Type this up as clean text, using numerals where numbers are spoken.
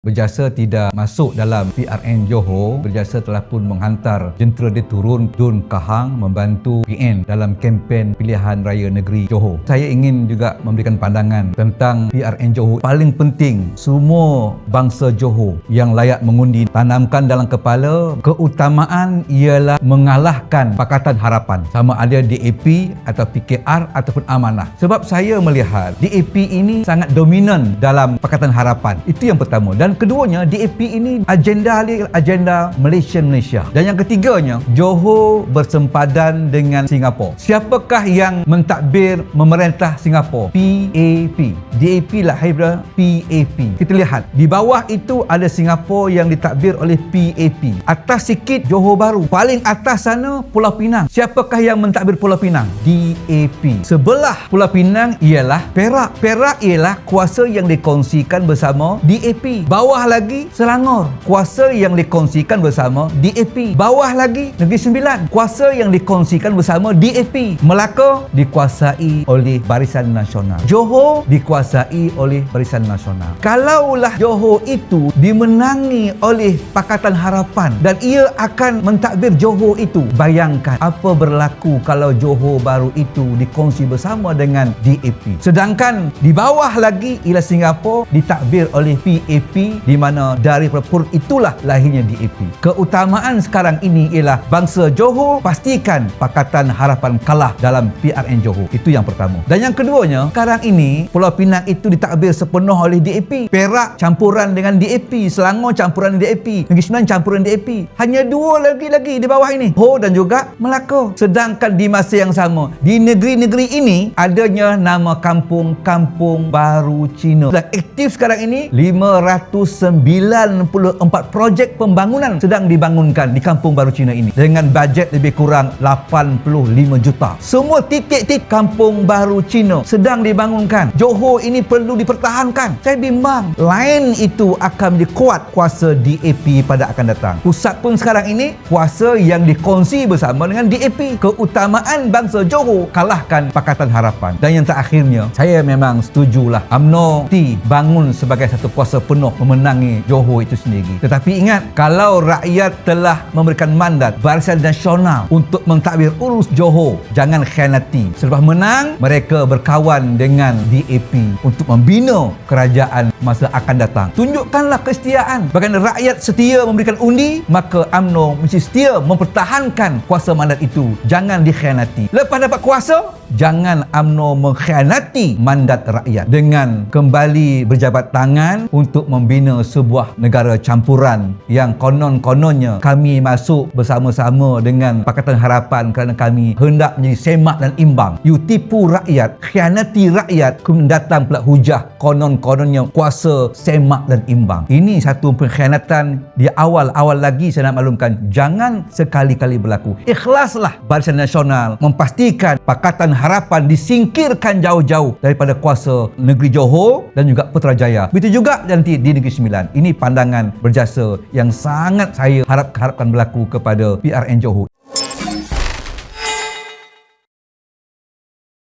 Berjasa tidak masuk dalam PRN Johor, Berjasa telah pun menghantar jentera dia turun Dun Kahang membantu PN dalam kempen pilihan raya negeri Johor. Saya ingin juga memberikan pandangan tentang PRN Johor. Paling penting, semua bangsa Johor yang layak mengundi tanamkan dalam kepala keutamaan ialah mengalahkan Pakatan Harapan, sama ada DAP atau PKR ataupun Amanah. Sebab saya melihat DAP ini sangat dominan dalam Pakatan Harapan. Itu yang pertama. Dan keduanya, DAP ini agenda Malaysia. Dan yang ketiganya, Johor bersempadan dengan Singapura. Siapakah yang mentadbir memerintah Singapura? PAP. DAP lahir dari PAP. Kita lihat di bawah itu ada Singapura yang ditadbir oleh PAP. Atas sikit Johor Bahru. Paling atas sana Pulau Pinang. Siapakah yang mentadbir Pulau Pinang? DAP. Sebelah Pulau Pinang ialah Perak. Perak ialah kuasa yang dikongsikan bersama DAP. Bawah lagi Selangor, kuasa yang dikongsikan bersama DAP. Bawah lagi Negeri Sembilan, kuasa yang dikongsikan bersama DAP. Melaka dikuasai oleh Barisan Nasional. Johor dikuasai oleh Barisan Nasional. Kalaulah Johor itu dimenangi oleh Pakatan Harapan dan ia akan mentadbir Johor itu, bayangkan apa berlaku kalau Johor Bahru itu dikongsi bersama dengan DAP. Sedangkan di bawah lagi ialah Singapura ditadbir oleh PAP, di mana dari perpur itulah lahirnya DAP. Keutamaan sekarang ini ialah bangsa Johor pastikan Pakatan Harapan kalah dalam PRN Johor. Itu yang pertama. Dan yang keduanya, sekarang ini Pulau Pinang itu ditadbir sepenuh oleh DAP. Perak campuran dengan DAP, Selangor campuran dengan DAP, Negeri Sembilan campuran DAP. Hanya dua lagi di bawah ini, Johor dan juga Melaka. Sedangkan di masa yang sama, di negeri-negeri ini adanya nama kampung-kampung baru Cina. Dan aktif sekarang ini 594 projek pembangunan sedang dibangunkan di Kampung Baru Cina ini dengan bajet lebih kurang 85 juta. Semua titik-titik Kampung Baru Cina sedang dibangunkan. Johor ini perlu dipertahankan. Saya bimbang lain itu akan menjadi kuat kuasa DAP pada akan datang. Pusat pun sekarang ini kuasa yang dikongsi bersama dengan DAP. Keutamaan bangsa Johor kalahkan Pakatan Harapan. Dan yang terakhirnya, saya memang setujulah UMNO bangun sebagai satu kuasa penuh memenangi Johor itu sendiri. Tetapi ingat, kalau rakyat telah memberikan mandat Barisan Nasional untuk mentadbir urus Johor, jangan khianati. Selepas menang, mereka berkawan dengan DAP untuk membina kerajaan masa akan datang. Tunjukkanlah kesetiaan. Bagaimana rakyat setia memberikan undi, maka UMNO mesti setia mempertahankan kuasa mandat itu. Jangan dikhianati. Lepas dapat kuasa, jangan UMNO mengkhianati mandat rakyat dengan kembali berjabat tangan untuk membina sebuah negara campuran yang konon-kononnya kami masuk bersama-sama dengan Pakatan Harapan kerana kami hendak menjadi semak dan imbang. You tipu rakyat, khianati rakyat, kemudian datang pula hujah konon-kononnya kuasa semak dan imbang. Ini satu pengkhianatan di awal-awal lagi. Saya nak maklumkan, jangan sekali-kali berlaku. Ikhlaslah Barisan Nasional memastikan Pakatan Harapan disingkirkan jauh-jauh daripada kuasa negeri Johor dan juga Putrajaya. Begitu juga nanti di Negeri Sembilan. Ini pandangan Berjasa yang sangat saya harapkan berlaku kepada PRN Johor.